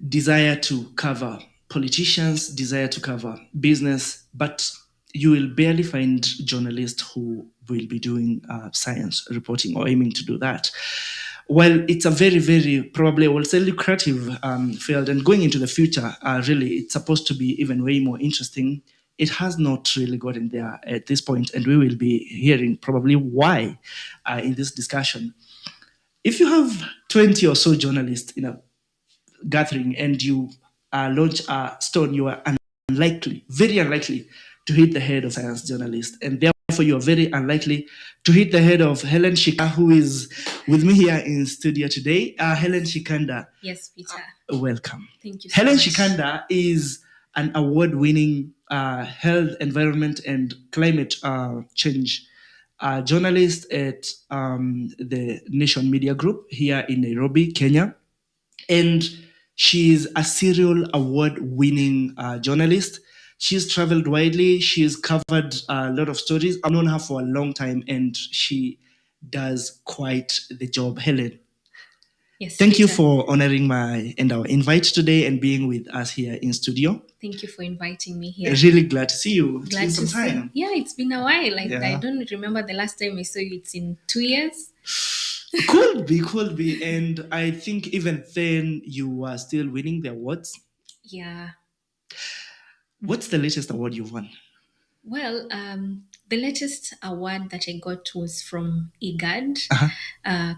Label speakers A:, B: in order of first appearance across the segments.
A: desire to cover politicians, desire to cover business, but you will barely find journalists who will be doing science reporting or aiming to do that. Well, it's a very, very probably, I will say, lucrative field, and going into the future, really, it's supposed to be even way more interesting. It has not really gotten there at this point, and we will be hearing probably why in this discussion. If you have 20 or so journalists in a gathering and you launch a stone, you are unlikely, very unlikely, to hit the head of science journalist. And therefore, you are very unlikely to hit the head of Helen Shicanda, who is with me here in studio today. Helen Shicanda.
B: Yes, Peter.
A: Welcome.
B: Thank you so
A: Helen
B: much.
A: Shicanda is an award-winning health, environment, and climate change journalist at the Nation Media Group here in Nairobi, Kenya. And she's a serial award-winning journalist. She's traveled widely. She's covered a lot of stories. I've known her for a long time, and she does quite the job. Helen,
B: Yes,
A: thank you
B: Peter.
A: for honoring our invite today and being with us here in studio.
B: Thank you for inviting me here.
A: Really glad to see you. It's
B: Glad
A: been
B: to
A: some
B: see.
A: time.
B: Yeah, it's been a while.
A: Yeah.
B: I don't remember the last time I saw you. It's in 2 years.
A: Could be. And I think even then you were still winning the awards.
B: Yeah.
A: What's the latest award you've won?
B: Well, the latest award that I got was from IGAD,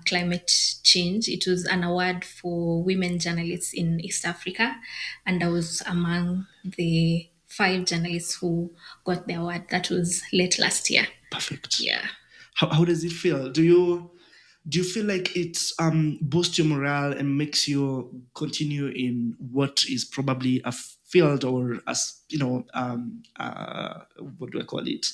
B: Climate Change. It was an award for women journalists in East Africa, and I was among the 5 journalists who got the award. That was late last year.
A: Perfect.
B: Yeah.
A: How does it feel? Do you feel like it boosts your morale and makes you continue in what is probably a field or what do I call it?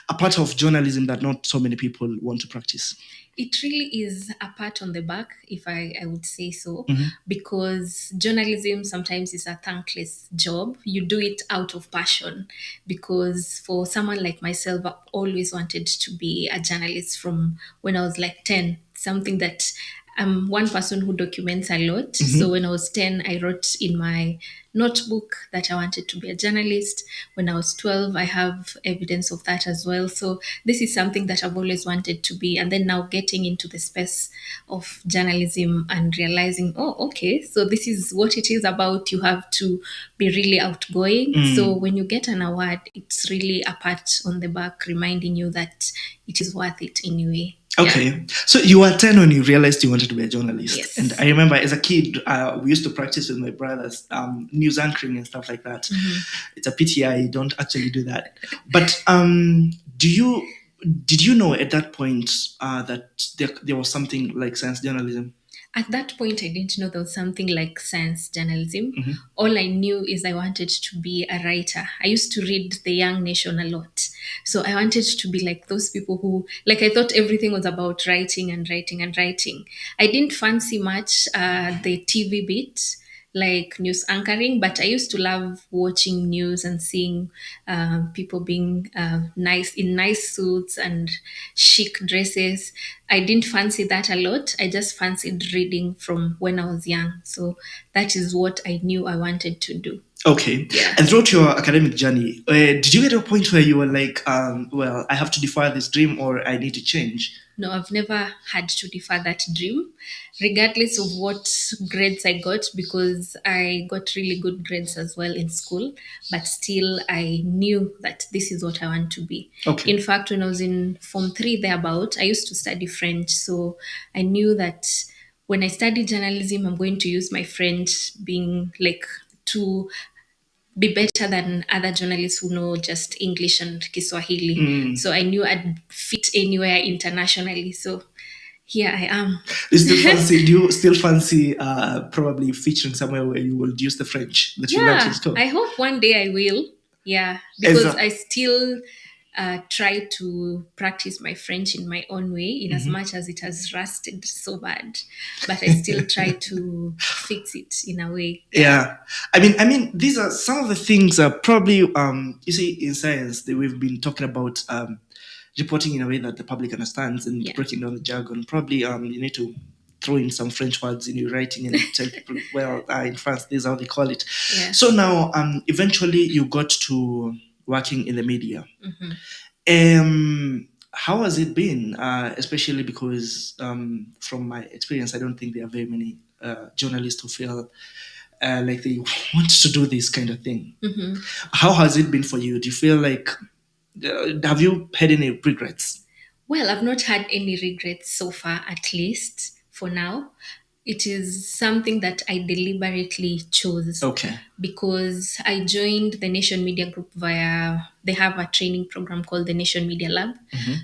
A: A part of journalism that not so many people want to practice?
B: It really is a pat on the back, if I would say so,
A: Mm-hmm.
B: because journalism sometimes is a thankless job. You do it out of passion, because for someone like myself, I've always wanted to be a journalist from when I was like 10, something that I'm one person who documents a lot.
A: Mm-hmm.
B: So when I was 10, I wrote in my notebook that I wanted to be a journalist. When I was 12, I have evidence of that as well. So this is something that I've always wanted to be. And then now getting into the space of journalism and realizing, oh, okay, so this is what it is about. You have to be really outgoing. So when you get an award, it's really a pat on the back, reminding you that it is worth it anyway.
A: Okay.
B: Yeah.
A: So you were 10 when you realized you wanted to be a journalist.
B: Yes.
A: And I remember as a kid, we used to practice with my brothers news anchoring and stuff like that.
B: Mm-hmm.
A: It's a pity I don't actually do that. But did you know at that point that there was something like science journalism?
B: At that point, I didn't know there was something like science journalism.
A: Mm-hmm.
B: All I knew is I wanted to be a writer. I used to read The Young Nation a lot. So I wanted to be like those people who, like, I thought everything was about writing and writing and writing. I didn't fancy much the TV bit, like news anchoring, but I used to love watching news and seeing people being nice in nice suits and chic dresses. I didn't fancy that a lot. I just fancied reading from when I was young. So that is what I knew I wanted to do.
A: Okay.
B: Yeah.
A: And throughout your academic journey, did you get to a point where you were like, well, I have to defer this dream or I need to change?
B: No, I've never had to defer that dream, regardless of what grades I got, because I got really good grades as well in school. But still, I knew that this is what I want to be.
A: Okay.
B: In fact, when I was in Form 3 thereabout, I used to study French. So I knew that when I study journalism, I'm going to use my French being like to be better than other journalists who know just English and Kiswahili. So I knew I'd fit anywhere internationally. So here I am.
A: Do you still fancy probably featuring somewhere where you will use the French that you learned in school?
B: I hope one day I will. Yeah, because
A: Exactly.
B: I still try to practice my French in my own way, in as much as it has rusted so bad. But I still try to fix it in a way.
A: Yeah. I mean, these are some of the things probably, you see, in science, that we've been talking about reporting in a way that the public understands and breaking down the jargon. Probably you need to throw in some French words in your writing and you tell people, well, in France, this is how they call it.
B: Yeah.
A: So now, eventually, you got to working in the media. How has it been? Especially because, from my experience, I don't think there are very many journalists who feel like they want to do this kind of thing. How has it been for you? Do you feel like, have you had any regrets?
B: Well, I've not had any regrets so far, at least for now. It is something that I deliberately chose.
A: Okay.
B: Because I joined the Nation Media Group via, they have a training program called the Nation Media Lab.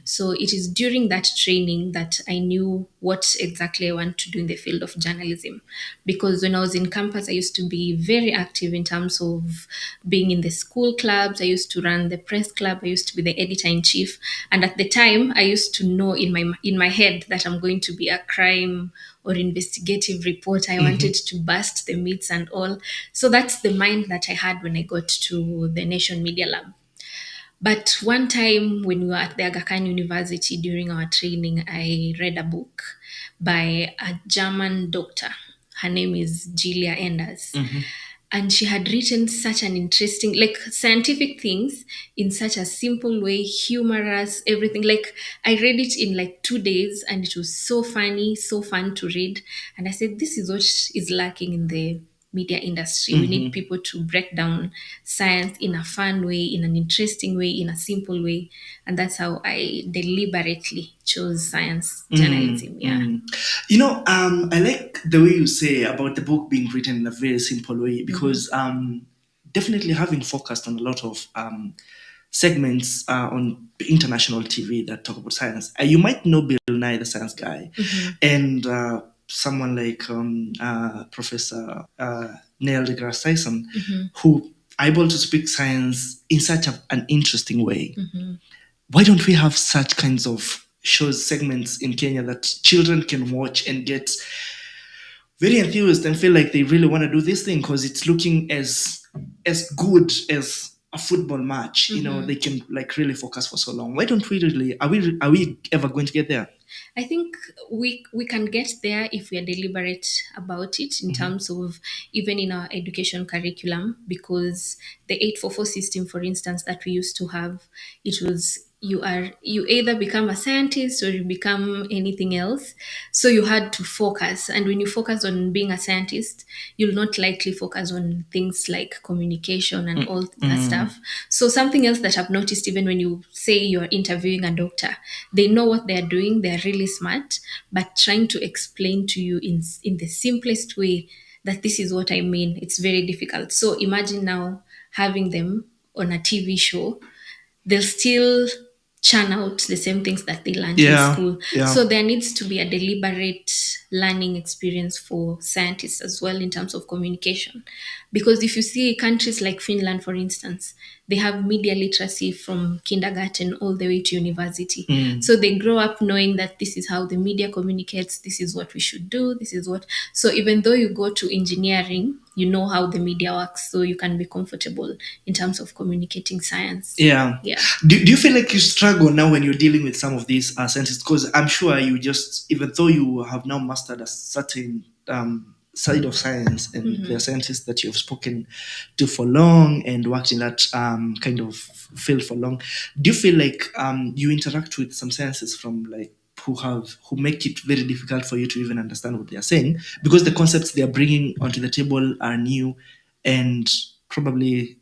B: So it is during that training that I knew what exactly I want to do in the field of journalism. Because when I was in campus, I used to be very active in terms of being in the school clubs. I used to run the press club. I used to be the editor in chief. And at the time, I used to know in my head that I'm going to be a crime or investigative reporter. I wanted to bust the myths and all. So that's the mind that I had when I got to the Nation Media Lab. But one time when we were at the Aga Khan University during our training, I read a book by a German doctor. Her name is Julia Enders. And she had written such an interesting, like scientific things in such a simple way, humorous, everything. Like I read it in like 2 days and it was so funny, so fun to read. And I said, this is what is lacking in the media industry. We need people to break down science in a fun way, in an interesting way, in a simple way. And that's how I deliberately chose science journalism. Yeah.
A: I like the way you say about the book being written in a very simple way because definitely having focused on a lot of segments on international TV that talk about science. You might know Bill Nye, the science guy, and someone like Professor Neil deGrasse Tyson, who are able to speak science in such an interesting way. Why don't we have such kinds of shows, segments in Kenya that children can watch and get very enthused and feel like they really want to do this thing because it's looking as good as a football match. They can like really focus for so long. Why don't we really? Are we ever going to get there?
B: I think we can get there if we are deliberate about it in terms of even in our education curriculum, because the 844 system, for instance, that we used to have, it was you either become a scientist or you become anything else. So you had to focus. And when you focus on being a scientist, you'll not likely focus on things like communication and all that stuff. So something else that I've noticed, even when you say you're interviewing a doctor, they know what they're doing, they're really smart, but trying to explain to you in the simplest way that this is what I mean, it's very difficult. So imagine now having them on a TV show, they'll still churn out the same things that they learned in school. So there needs to be a deliberate learning experience for scientists as well in terms of communication. Because if you see countries like Finland, for instance, they have media literacy from kindergarten all the way to university. So they grow up knowing that this is how the media communicates, this is what we should do, this is what. So even though you go to engineering, you know how the media works, so you can be comfortable in terms of communicating science.
A: Yeah. Do you feel like you struggle now when you're dealing with some of these scientists? Because I'm sure you just, even though you have now mastered a certain side of science, and there are scientists that you've spoken to for long and worked in that kind of field for long, do you feel like you interact with some scientists from like who make it very difficult for you to even understand what they are saying because the concepts they are bringing onto the table are new and probably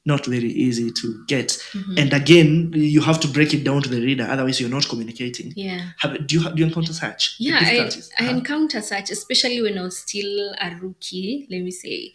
A: not very easy to get. And again, you have to break it down to the reader, otherwise you're not communicating. Do you encounter such difficulties?
B: I encounter such, especially when I was still a rookie, let me say,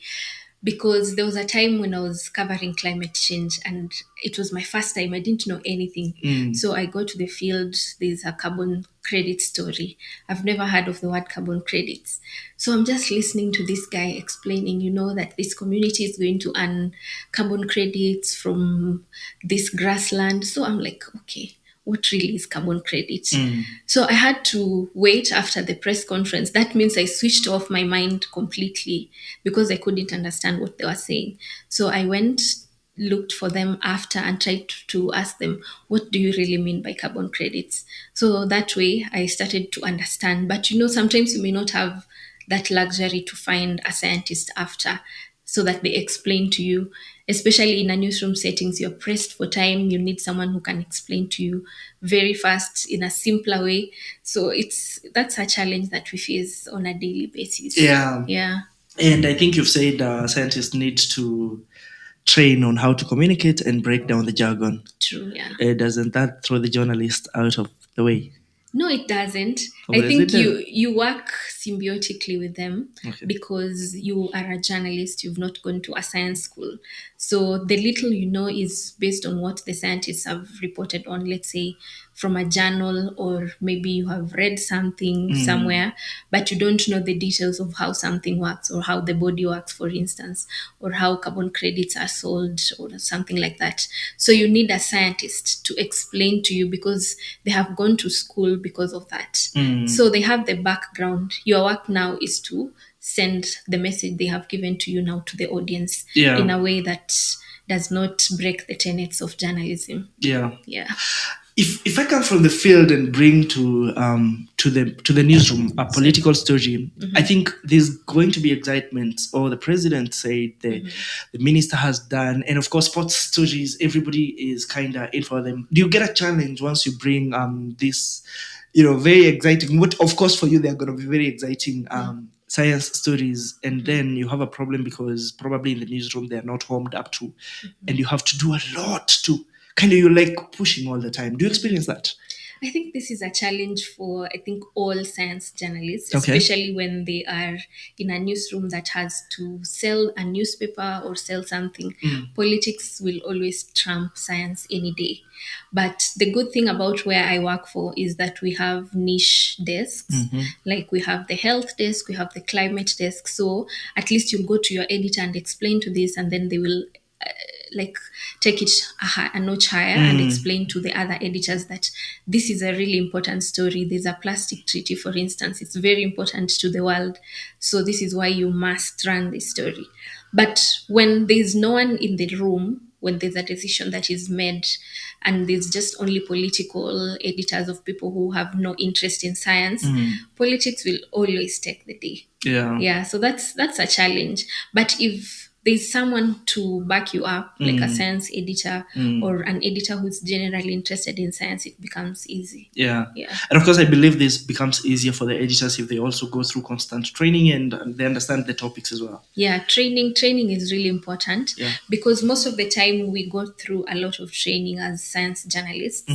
B: because there was a time when I was covering climate change and it was my first time. I didn't know anything. So I go to the field, there's a carbon credit story. I've never heard of the word carbon credits. So I'm just listening to this guy explaining, that this community is going to earn carbon credits from this grassland. So I'm like, okay, what really is carbon credit? So I had to wait after the press conference. That means I switched off my mind completely because I couldn't understand what they were saying. So I went looked for them after and tried to ask them, what do you really mean by carbon credits? So that way I started to understand. But sometimes you may not have that luxury to find a scientist after so that they explain to you, especially in a newsroom settings. You're pressed for time, you need someone who can explain to you very fast in a simpler way. So that's a challenge that we face on a daily basis.
A: Yeah.
B: Yeah.
A: And I think you've said scientists need to train on how to communicate and break down the jargon.
B: True. Yeah.
A: Doesn't that throw the journalist out of the way?
B: No, it doesn't.
A: What
B: I
A: does it
B: think
A: do?
B: you work symbiotically with them.
A: Okay.
B: Because you are a journalist, you've not gone to a science school. So the little you know is based on what the scientists have reported on, let's say from a journal, or maybe you have read something somewhere, but you don't know the details of how something works or how the body works, for instance, or how carbon credits are sold or something like that. So you need a scientist to explain to you because they have gone to school because of that. So they have the background. Your work now is to send the message they have given to you now to the audience in a way that does not break the tenets of journalism.
A: Yeah.
B: Yeah.
A: If I come from the field and bring to the newsroom a political story, I think there's going to be excitement. Or the president said the minister has done, and of course sports stories. Everybody is kind of in for them. Do you get a challenge once you bring this, very exciting? What of course for you they're going to be very exciting science stories, and then you have a problem because probably in the newsroom they're not warmed up to, and you have to do a lot to kind of you're like pushing all the time. Do you experience that?
B: I think this is a challenge for, I think, all science journalists,
A: Okay.
B: especially when they are in a newsroom that has to sell a newspaper or sell something. Politics will always trump science any day. But the good thing about where I work for is that we have niche desks. Like we have the health desk, we have the climate desk. So at least you'll go to your editor and explain to this, and then they will like take it a notch higher and explain to the other editors that this is a really important story. There's a plastic treaty, for instance. It's very important to the world. So this is why you must run this story. But when there's no one in the room, when there's a decision that is made and there's just only political editors of people who have no interest in science, politics will always take the day. Yeah, so that's a challenge. But if there's someone to back you up, like a science editor or an editor who's generally interested in science, it becomes easy.
A: Yeah.
B: Yeah.
A: And of course, I believe this becomes easier for the editors if they also go through constant training and they understand the topics as well.
B: Yeah, training is really important.
A: Yeah.
B: Because most of the time we go through a lot of training as science journalists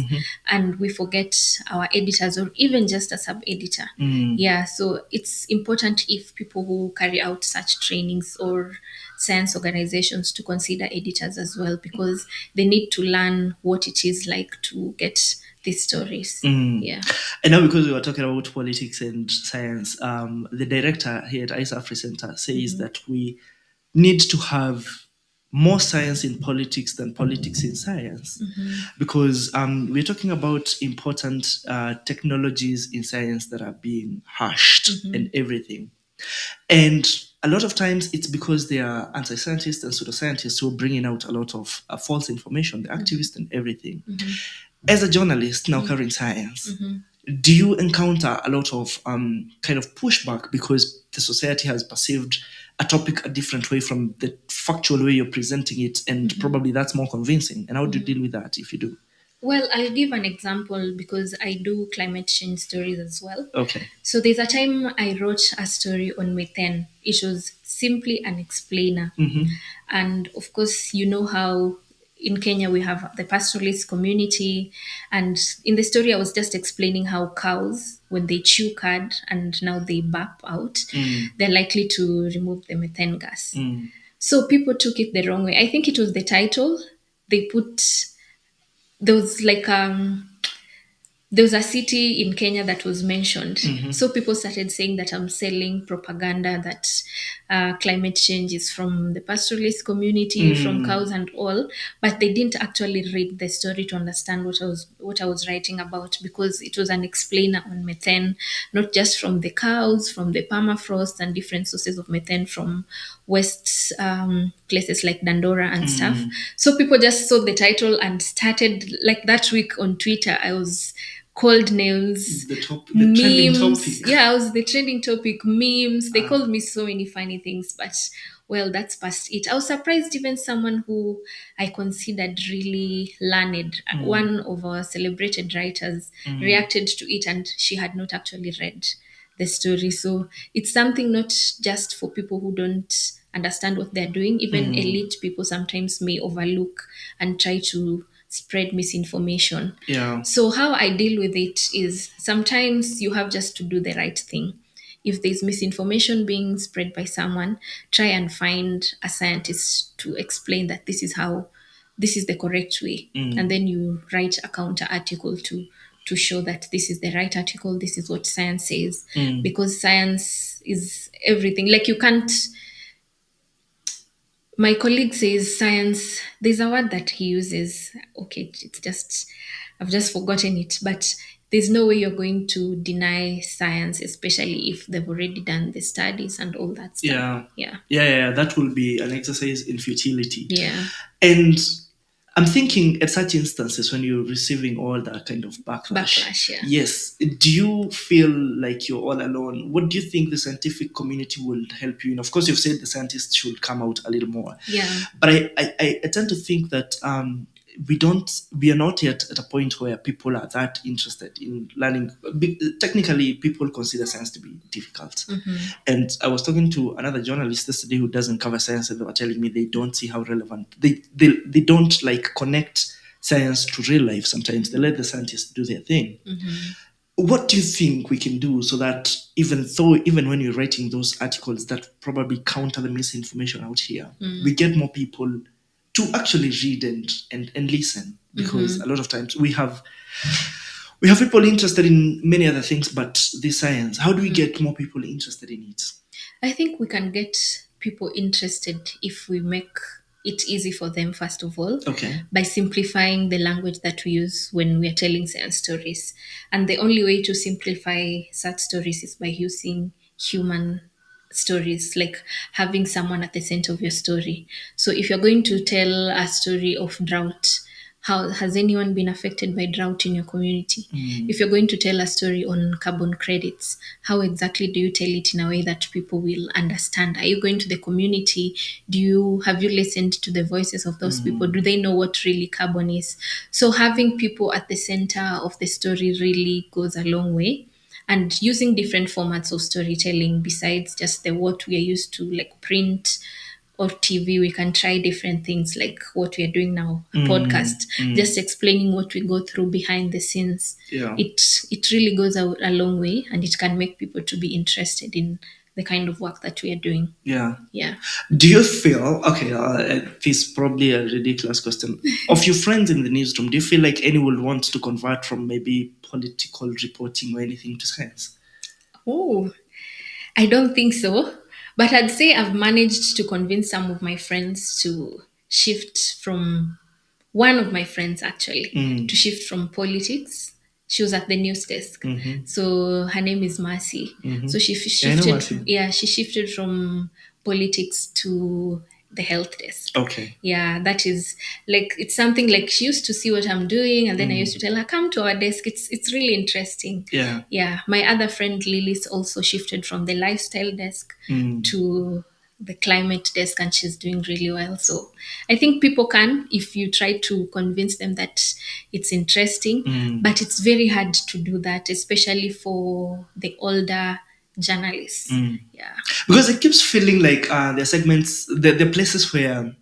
B: and we forget our editors or even just a sub-editor. Yeah, so it's important if people who carry out such trainings or science organizations to consider editors as well, because they need to learn what it is like to get these stories. Yeah.
A: And now, because we were talking about politics and science, the director here at ICE Afri Center says that we need to have more science in politics than politics in science, because we're talking about important technologies in science that are being hashed and everything. And a lot of times it's because they are anti-scientists and pseudoscientists who are bringing out a lot of false information, the activists and everything. As a journalist now covering science, do you encounter a lot of kind of pushback because the society has perceived a topic a different way from the factual way you're presenting it, and probably that's more convincing? And how do you deal with that if you do?
B: Well, I'll give an example because I do climate change stories as well.
A: Okay.
B: So there's a time I wrote a story on methane. It was simply an explainer. And of course, you know how in Kenya we have the pastoralist community. And in the story, I was just explaining how cows, when they chew cud and now they burp out, they're likely to remove the methane gas. So people took it the wrong way. I think it was the title. They put, there was like there was a city in Kenya that was mentioned.
A: Mm-hmm.
B: So people started saying that I'm selling propaganda that climate change is from the pastoralist community, from cows and all, but they didn't actually read the story to understand what I was writing about, because it was an explainer on methane, not just from the cows, from the permafrost and different sources of methane from west places like Dandora and stuff. So people just saw the title and started, like that week on Twitter, I was called names,
A: The trending
B: memes.
A: topic.
B: Yeah, I was the trending topic, memes. They
A: Ah.
B: called me so many funny things, but well, that's past it. I was surprised even someone who I considered really learned, one of our celebrated writers, reacted to it, and she had not actually read the story. So it's something not just for people who don't understand what they're doing. Even elite people sometimes may overlook and try to spread misinformation.
A: Yeah.
B: So how I deal with it is sometimes you have just to do the right thing. If there's misinformation being spread by someone, try and find a scientist to explain that this is the correct way. And then you write a counter article to show that this is the right article, this is what science says. Because science is everything. Like you can't, my colleague says science, there's a word that he uses. Okay, it's just, I've just forgotten it, but there's no way you're going to deny science, especially if they've already done the studies and all that stuff.
A: Yeah.
B: Yeah.
A: Yeah. That will be an exercise in futility.
B: Yeah.
A: And I'm thinking at such instances when you're receiving all that kind of
B: Backlash, yeah.
A: yes, do you feel like you're all alone? What do you think the scientific community will help you in? Of course, you've said the scientists should come out a little more.
B: Yeah.
A: But I tend to think that we are not yet at a point where people are that interested in learning. Technically, people consider science to be difficult. And I was talking to another journalist yesterday who doesn't cover science, and they were telling me they don't see how relevant they don't like connect science to real life. Sometimes they let the scientists do their thing. What do you think we can do so that even when you're writing those articles that probably counter the misinformation out here, we get more people to actually read and listen? Because a lot of times we have people interested in many other things, but this science, how do we get more people interested in it?
B: I think we can get people interested if we make it easy for them, first of all,
A: Okay.
B: by simplifying the language that we use when we are telling science stories. And the only way to simplify such stories is by using human stories, like having someone at the center of your story. So if you're going to tell a story of drought, how has anyone been affected by drought in your community? If you're going to tell a story on carbon credits, how exactly do you tell it in a way that people will understand? Are you going to the community? Have you listened to the voices of those people? Do they know what really carbon is? So having people at the center of the story really goes a long way. And using different formats of storytelling besides just the what we are used to, like print or TV, we can try different things like what we are doing now, a podcast, just explaining what we go through behind the scenes.
A: Yeah.
B: It really goes a long way, and it can make people to be interested in the kind of work that we are doing.
A: Yeah.
B: Yeah.
A: Do you feel, okay, this is probably a ridiculous question. Of your friends in the newsroom, do you feel like any will want to convert from maybe political reporting or anything to science?
B: Oh, I don't think so. But I'd say I've managed to convince some of my friends to shift from, one of my friends actually, to shift from politics. She was at the news desk. So her name is Mercy. So she
A: Yeah, I know
B: shifted,
A: Mercy.
B: she shifted from politics to the health desk.
A: Okay.
B: Yeah, that is like, it's something like she used to see what I'm doing, and then I used to tell her, come to our desk. It's really interesting.
A: Yeah.
B: Yeah. My other friend Lilis also shifted from the lifestyle desk to the climate desk, and she's doing really well. So I think people can, if you try to convince them that it's interesting, but it's very hard to do that, especially for the older journalists. Yeah.
A: Because it keeps feeling like there are segments, the places where,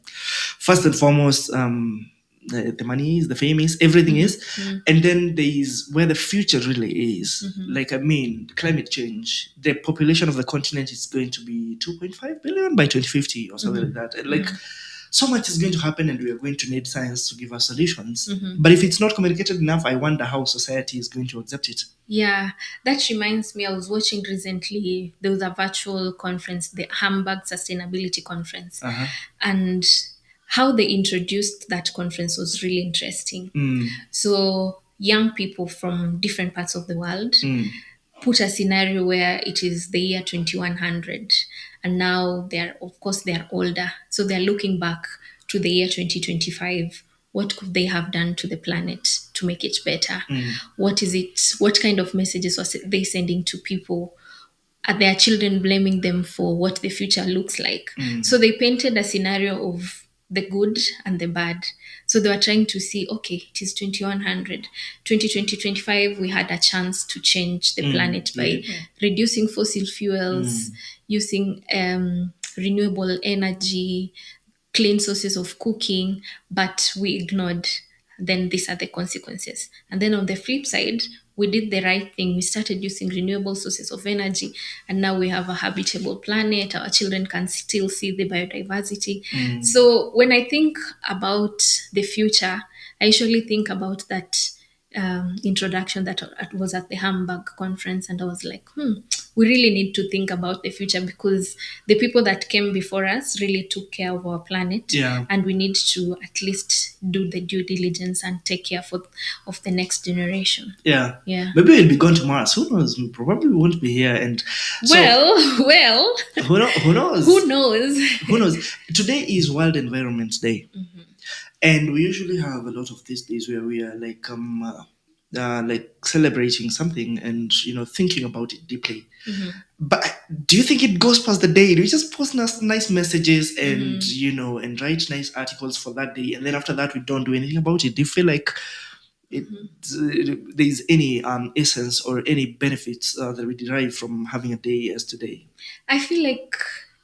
A: first and foremost, the money is, the fame is, everything is, and then there is where the future really is. Like, I mean, climate change, the population of the continent is going to be 2.5 billion by 2050 or something like that. And like, so much is going to happen and we are going to need science to give us solutions. But if it's not communicated enough, I wonder how society is going to accept it.
B: Yeah, that reminds me. I was watching recently, there was a virtual conference, the Hamburg Sustainability Conference. And how they introduced that conference was really interesting. So, young people from different parts of the world put a scenario where it is the year 2100, and now they're, of course, they're older. So, they're looking back to the year 2025. What could they have done to the planet to make it better? What is it? What kind of messages was they sending to people? Are their children blaming them for what the future looks like? So they painted a scenario of the good and the bad. So they were trying to see, okay, it is 2100, 2020, 25, we had a chance to change the planet by reducing fossil fuels, using renewable energy, clean sources of cooking, but we ignored. Then these are the consequences. And then on the flip side, we did the right thing. We started using renewable sources of energy, and now we have a habitable planet. Our children can still see the biodiversity. So when I think about the future, I usually think about that introduction that was at the Hamburg conference, and I was like, we really need to think about the future, because the people that came before us really took care of our planet, and we need to at least do the due diligence and take care of the next generation.
A: Yeah.
B: Yeah.
A: Maybe we'll be going to Mars. Who knows? We probably won't be here. And so,
B: well,
A: who knows?
B: who knows?
A: Who knows? Today is World Environment Day. And we usually have a lot of these days where we are like celebrating something and thinking about it deeply. But do you think it goes past the day? Do we just post nice messages and and write nice articles for that day, and then after that we don't do anything about it? Do you feel like there's any essence or any benefits that we derive from having a day as today?
B: I feel like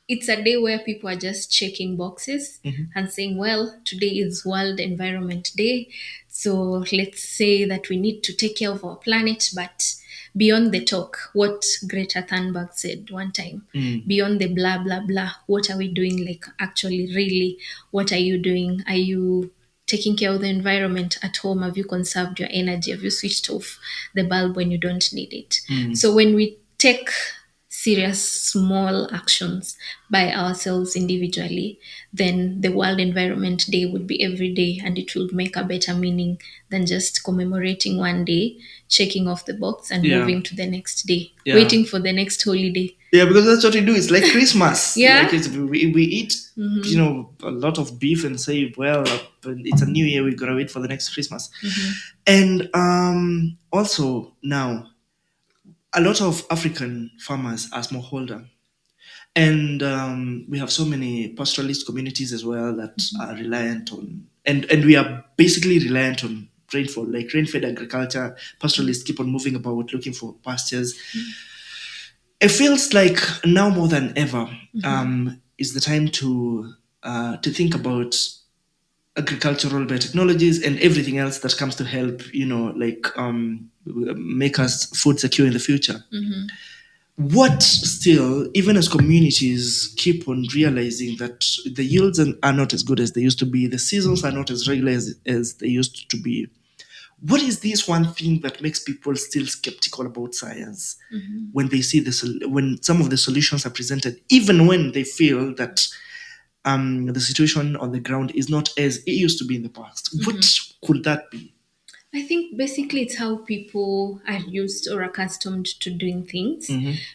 B: it's a day where people are just checking boxes and saying, well, today is World Environment Day. So let's say that we need to take care of our planet, but beyond the talk, what Greta Thunberg said one time, beyond the blah, blah, blah, what are we doing? Like, actually, really, what are you doing? Are you taking care of the environment at home? Have you conserved your energy? Have you switched off the bulb when you don't need it? So when we take serious small actions by ourselves individually, then the World Environment Day would be every day, and it will make a better meaning than just commemorating one day, checking off the box, and moving to the next day, waiting for the next holiday.
A: Yeah, because that's what we do. It's like Christmas.
B: Yeah.
A: Like we eat, a lot of beef and say, well, it's a new year. We gotta wait for the next Christmas. And also now, a lot of African farmers are smallholder. And we have so many pastoralist communities as well that are reliant on, and we are basically reliant on rainfall, like rain-fed agriculture. Pastoralists keep on moving about looking for pastures. It feels like now more than ever is the time to think about agricultural biotechnologies and everything else that comes to help, make us food secure in the future. What still, even as communities keep on realizing that the yields are not as good as they used to be, the seasons are not as regular as they used to be, what is this one thing that makes people still skeptical about science when they see when some of the solutions are presented, even when they feel that the situation on the ground is not as it used to be in the past? What could that be?
B: I think basically it's how people are used or accustomed to doing things.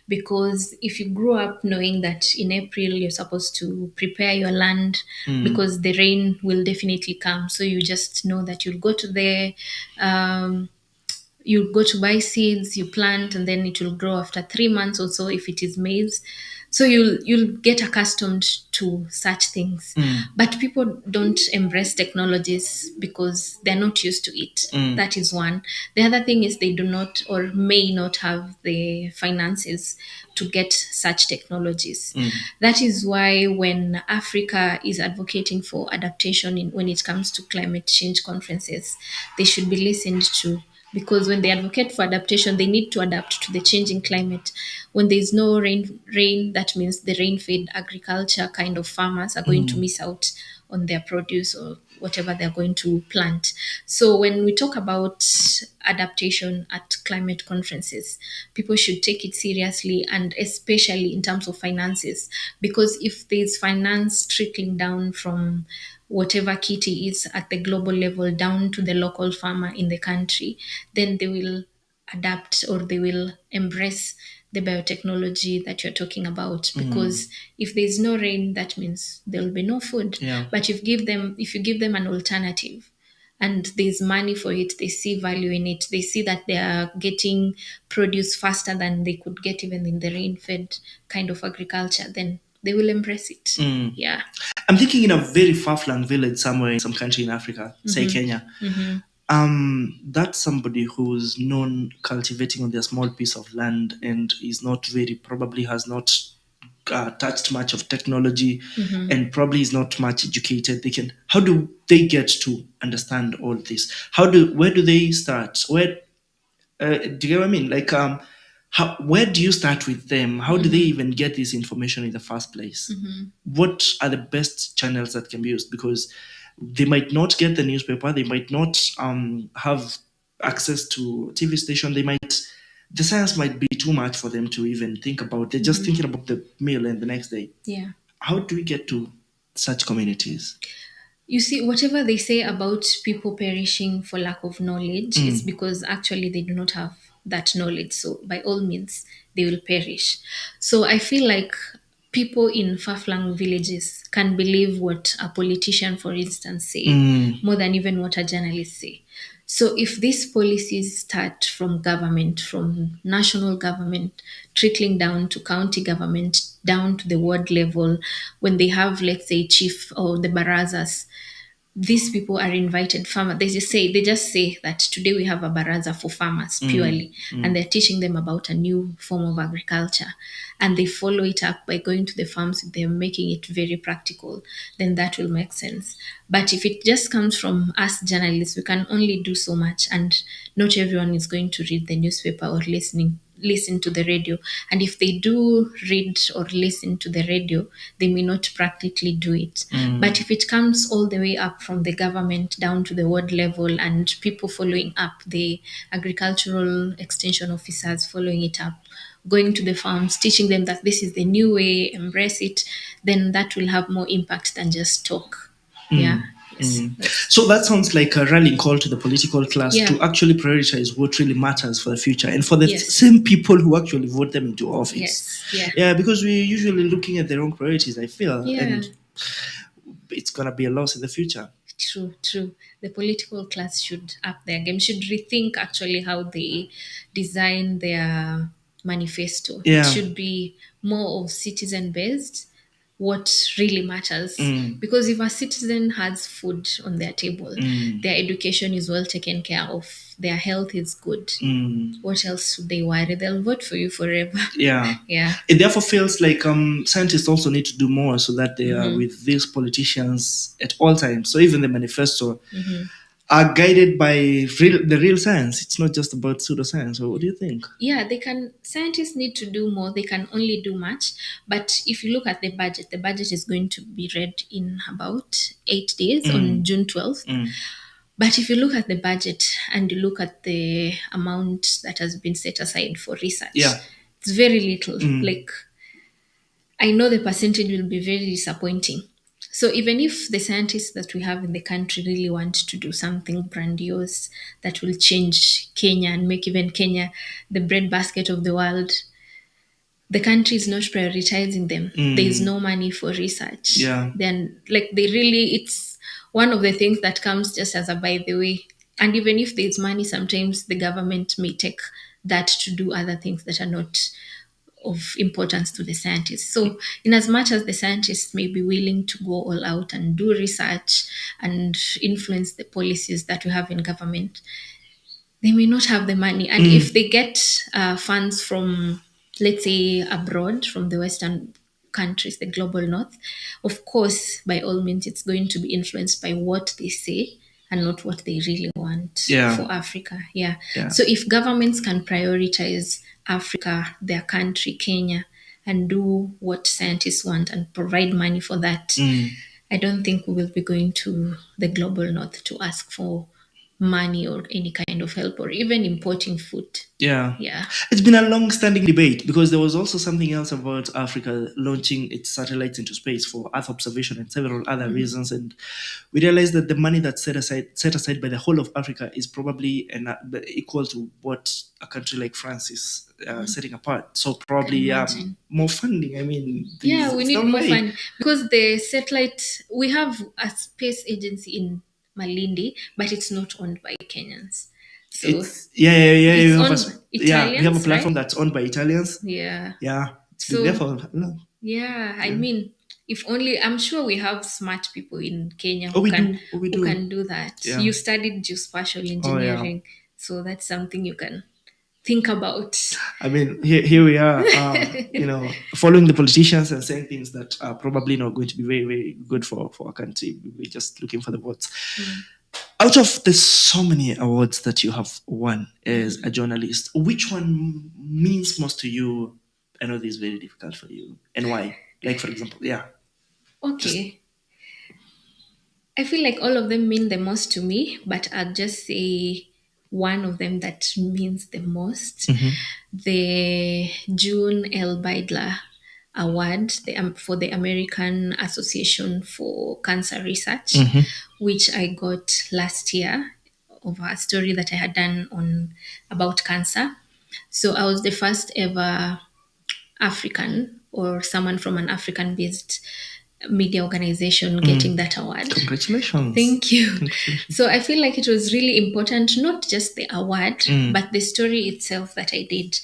B: Because if you grew up knowing that in April you're supposed to prepare your land because the rain will definitely come, so you just know that you'll go to you go to buy seeds, you plant, and then it will grow after 3 months or so if it is maize. So you'll get accustomed to such things. But people don't embrace technologies because they're not used to it. That is one. The other thing is they do not or may not have the finances to get such technologies. That is why when Africa is advocating for adaptation when it comes to climate change conferences, they should be listened to, because when they advocate for adaptation, they need to adapt to the changing climate. When there's no rain, that means the rain-fed agriculture kind of farmers are going to miss out on their produce or whatever they're going to plant. So when we talk about adaptation at climate conferences, people should take it seriously, and especially in terms of finances, because if there's finance trickling down from whatever kitty is at the global level down to the local farmer in the country, then they will adapt, or they will embrace the biotechnology that you're talking about, because if there's no rain, that means there will be no food.
A: Yeah.
B: But if you give them an alternative, and there's money for it, they see value in it, they see that they are getting produce faster than they could get even in the rain fed kind of agriculture, then they will embrace it. Yeah.
A: I'm thinking in a very far-flung village somewhere in some country in Africa, say Kenya. That's somebody who's known cultivating on their small piece of land and is not very, probably has not touched much of technology, and probably is not much educated. How do they get to understand all this? Where do they start? Do you get what I mean? Like, where do you start with them? How do they even get this information in the first place? What are the best channels that can be used? Because they might not get the newspaper, they might not have access to TV station. The science might be too much for them to even think about. They're just thinking about the meal and the next day.
B: Yeah.
A: How do we get to such communities?
B: You see, whatever they say about people perishing for lack of knowledge is because actually they do not have that knowledge. So, by all means, they will perish. So, I feel like people in far-flung villages can believe what a politician, for instance, say more than even what a journalist say. So, if these policies start from government, from national government, trickling down to county government, down to the ward level, when they have, let's say, chief or the barazas, these people are invited farmers. They just say that today we have a baraza for farmers purely, and they're teaching them about a new form of agriculture, and they follow it up by going to the farms. They're making it very practical, then that will make sense. But if it just comes from us journalists, we can only do so much, and not everyone is going to read the newspaper or listen to the radio. And if they do read or listen to the radio, they may not practically do it. But if it comes all the way up from the government down to the ward level, and people following up, the agricultural extension officers following it up, going to the farms, teaching them that this is the new way, embrace it, then that will have more impact than just talk. Yeah. Yes.
A: So that sounds like a rallying call to the political class
B: Yeah.
A: to actually prioritize what really matters for the future and for the
B: Yes.
A: same people who actually vote them into office.
B: Yes. Yeah.
A: Yeah, because we're usually looking at the wrong priorities, I feel,
B: Yeah.
A: and it's gonna be a loss in the future.
B: True. The political class should up their game, should rethink actually how they design their manifesto.
A: Yeah.
B: It should be more of citizen based, what really matters. Because if a citizen has food on their table, their education is well taken care of, their health is good, what else should they worry? They'll vote for you forever.
A: Yeah.
B: Yeah.
A: It therefore feels like scientists also need to do more so that they are with these politicians at all times. So even the manifesto are guided by the real science. It's not just about pseudoscience. So what do you think?
B: Yeah, scientists need to do more. They can only do much. But if you look at the budget is going to be read in about 8 days on June 12th. But if you look at the budget and you look at the amount that has been set aside for research, it's very little. Like, I know the percentage will be very disappointing. So even if the scientists that we have in the country really want to do something grandiose that will change Kenya and make even Kenya the breadbasket of the world, the country is not prioritizing them. There is no money for research.
A: Yeah.
B: Then, like, it's one of the things that comes just as a by the way. And even if there's money, sometimes the government may take that to do other things that are not of importance to the scientists. So, in as much as the scientists may be willing to go all out and do research and influence the policies that we have in government, they may not have the money. And if they get funds from, let's say, abroad, from the Western countries, the global north, of course, by all means, it's going to be influenced by what they say and not what they really want
A: Yeah.
B: for Africa. Yeah.
A: Yeah.
B: So if governments can prioritize Africa, their country, Kenya, and do what scientists want and provide money for that, I don't think we will be going to the global north to ask for money or any kind of help or even importing food.
A: Yeah.
B: Yeah.
A: It's been a long standing debate because there was also something else about Africa launching its satellites into space for Earth observation and several other reasons. And we realized that the money that's set aside by the whole of Africa is probably equal to what a country like France is setting apart. So probably
B: imagine.
A: more funding. I mean,
B: Yeah, we
A: it's
B: need
A: the
B: more
A: way.
B: fun because the satellite, we have a space agency in Malindi, but it's not owned by Kenyans. So
A: It's yeah.
B: it's
A: You have
B: owned
A: we have a
B: Italians,
A: platform
B: right?
A: that's owned by Italians.
B: Yeah.
A: Yeah, it's been there
B: So
A: for long.
B: yeah, I
A: Yeah.
B: mean, if only I'm sure we have smart people in Kenya
A: Oh,
B: who
A: we
B: can
A: do. Oh, we
B: who
A: do.
B: can do that.
A: Yeah.
B: You studied geospatial
A: Oh, yeah.
B: engineering, so that's something you can think about.
A: I mean, here we are, following the politicians and saying things that are probably not going to be very, very good for our country. We're just looking for the votes. Out of the so many awards that you have won as a journalist, which one means most to you? I know this is very difficult for you, and why? Like, for example, yeah, just
B: Okay. I feel like all of them mean the most to me, but I'll just say one of them that means the most. The June L. Bidler Award for the American Association for Cancer Research, which I got last year over a story that I had done on about cancer. So I was the first ever African or someone from an African based media organization getting that award.
A: congratulations.
B: Thank you.
A: Congratulations.
B: So I feel like it was really important, not just the award, but the story itself that I did.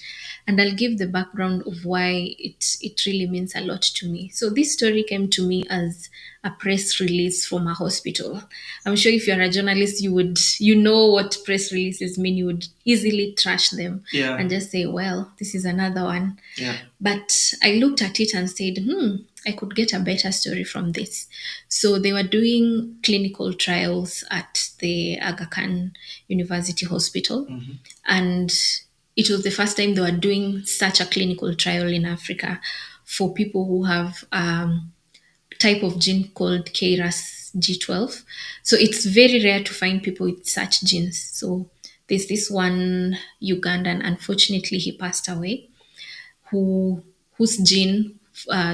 B: And I'll give the background of why it really means a lot to me. So this story came to me as a press release from a hospital. I'm sure if you're a journalist, you know what press releases mean. You would easily trash them
A: Yeah.
B: and just say, well, this is another one.
A: Yeah.
B: But I looked at it and said, I could get a better story from this. So they were doing clinical trials at the Aga Khan University Hospital. And it was the first time they were doing such a clinical trial in Africa for people who have type of gene called KRAS G12. So it's very rare to find people with such genes. So there's this one Ugandan, unfortunately, he passed away, whose gene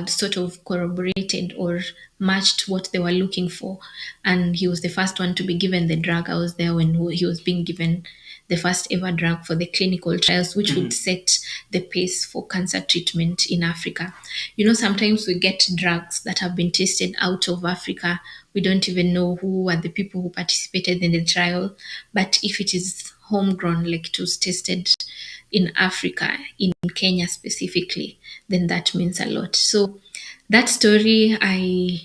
B: sort of corroborated or matched what they were looking for. And he was the first one to be given the drug. I was there when he was being given the first ever drug for the clinical trials, which would set the pace for cancer treatment in Africa. You know, sometimes we get drugs that have been tested out of Africa. We don't even know who are the people who participated in the trial. But if it is homegrown, like it was tested in Africa, in Kenya specifically, then that means a lot. So that story, I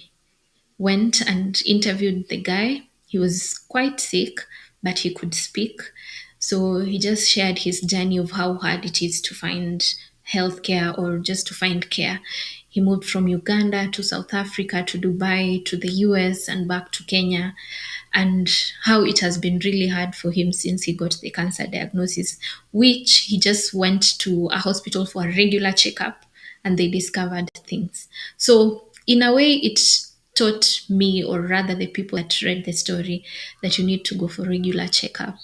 B: went and interviewed the guy. He was quite sick, but he could speak. So he just shared his journey of how hard it is to find healthcare or just to find care. He moved from Uganda to South Africa to Dubai to the US and back to Kenya, and how it has been really hard for him since he got the cancer diagnosis, which he just went to a hospital for a regular checkup and they discovered things. So, in a way, it taught me, or rather the people that read the story, that you need to go for regular checkup.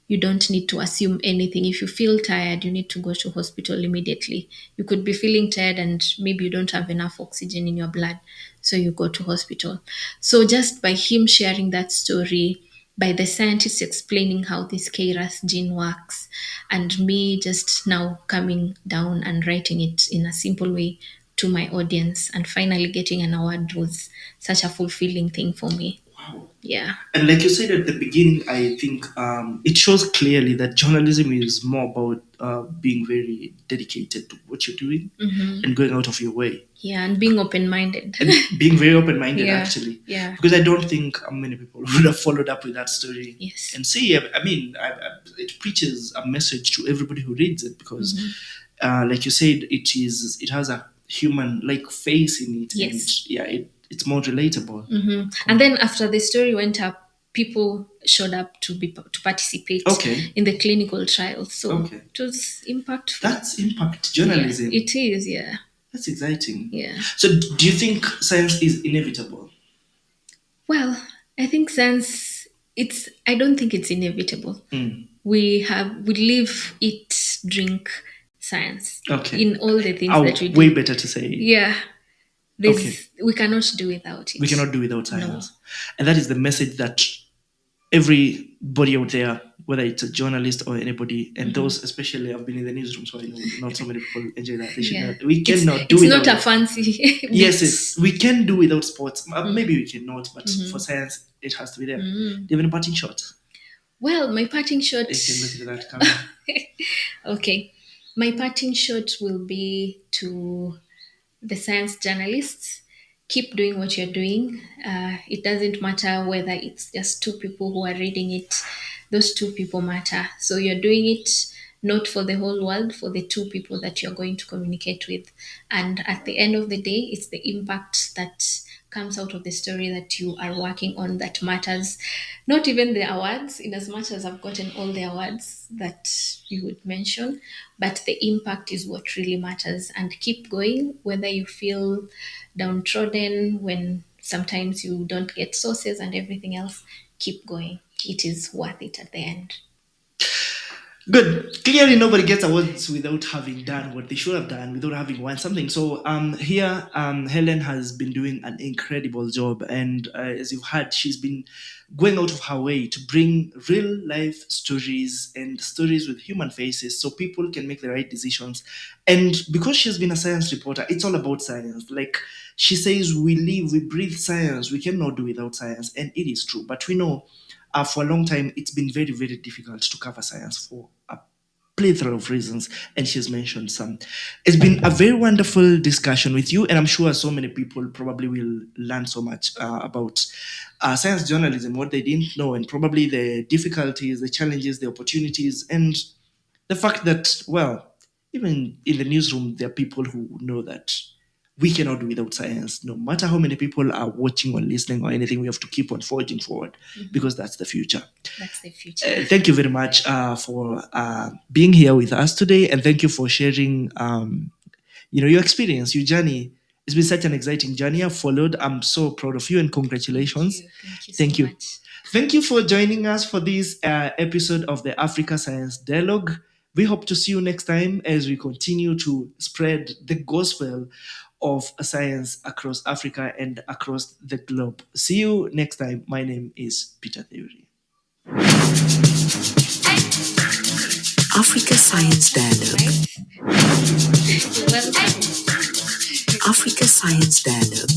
B: You don't need to assume anything. If you feel tired, you need to go to hospital immediately. You could be feeling tired and maybe you don't have enough oxygen in your blood, so you go to hospital. So just by him sharing that story, by the scientists explaining how this KRAS gene works, and me just now coming down and writing it in a simple way to my audience and finally getting an award was such a fulfilling thing for me.
A: Wow.
B: Yeah.
A: And like you said at the beginning, I think it shows clearly that journalism is more about being very dedicated to what you're doing and going out of your way.
B: Yeah, and being open minded.
A: And being very open-minded,
B: Yeah,
A: actually.
B: yeah.
A: Because I don't think many people would have followed up with that story.
B: Yes.
A: And see, it preaches a message to everybody who reads it because, like you said, it has a human-like face in it.
B: Yes.
A: And yeah, it's more relatable.
B: And then after the story went up, people showed up to participate
A: Okay.
B: in the clinical trials. So
A: Okay.
B: it was impactful.
A: That's impact
B: Yeah,
A: journalism.
B: it is. Yeah.
A: That's exciting.
B: Yeah.
A: So, do you think science is inevitable?
B: Well, I think since it's, I don't think it's inevitable.
A: Mm.
B: We live, eat, drink science
A: Okay.
B: in all the things
A: Oh,
B: that we
A: way
B: do.
A: better to say.
B: Yeah,
A: Okay.
B: we cannot do without it.
A: We cannot do without
B: No.
A: science. And that is the message that everybody out there, whether it's a journalist or anybody, and those especially, I've been in the newsroom, so I know not so many people enjoy that. They should
B: Yeah.
A: not. We cannot do
B: It's
A: without
B: not a
A: it.
B: fancy
A: Yes,
B: bit.
A: yes, we can do without sports. Maybe we cannot, but for science, it has to be there. Do you have any parting shot?
B: Well, my parting shot.
A: You can look into that camera.
B: Okay. My parting shot will be to the science journalists. Keep doing what you're doing. It doesn't matter whether it's just two people who are reading it, those two people matter. So you're doing it not for the whole world, for the two people that you're going to communicate with. And at the end of the day, it's the impact that comes out of the story that you are working on that matters. Not even the awards, in as much as I've gotten all the awards that you would mention, but the impact is what really matters. And keep going, whether you feel downtrodden, when sometimes you don't get sources and everything else, keep going. It is worth it at the end.
A: Good. Clearly, nobody gets awards without having done what they should have done, without having won something. So here, Helen has been doing an incredible job, and as you've heard, she's been going out of her way to bring real life stories and stories with human faces, so people can make the right decisions. And because she's been a science reporter, it's all about science. Like she says, we live, we breathe science. We cannot do without science, and it is true. But we know for a long time, it's been very, very difficult to cover science for a plethora of reasons, and she's mentioned some. It's been a very wonderful discussion with you, and I'm sure so many people probably will learn so much about science journalism, what they didn't know, and probably the difficulties, the challenges, the opportunities, and the fact that, well, even in the newsroom, there are people who know that we cannot do without science. No matter how many people are watching or listening or anything, we have to keep on forging forward because that's the future.
B: That's the future.
A: Thank you very much for being here with us today, and thank you for sharing, your experience, your journey. It's been such an exciting journey I've followed. I'm so proud of you, and congratulations.
B: Thank you so much.
A: Thank you for joining us for this episode of the Africa Science Dialogue. We hope to see you next time as we continue to spread the gospel of science across Africa and across the globe. See you next time. My name is Peter Theory.
C: Africa Science Dialogue.
B: Welcome.
C: Africa Science Dialogue.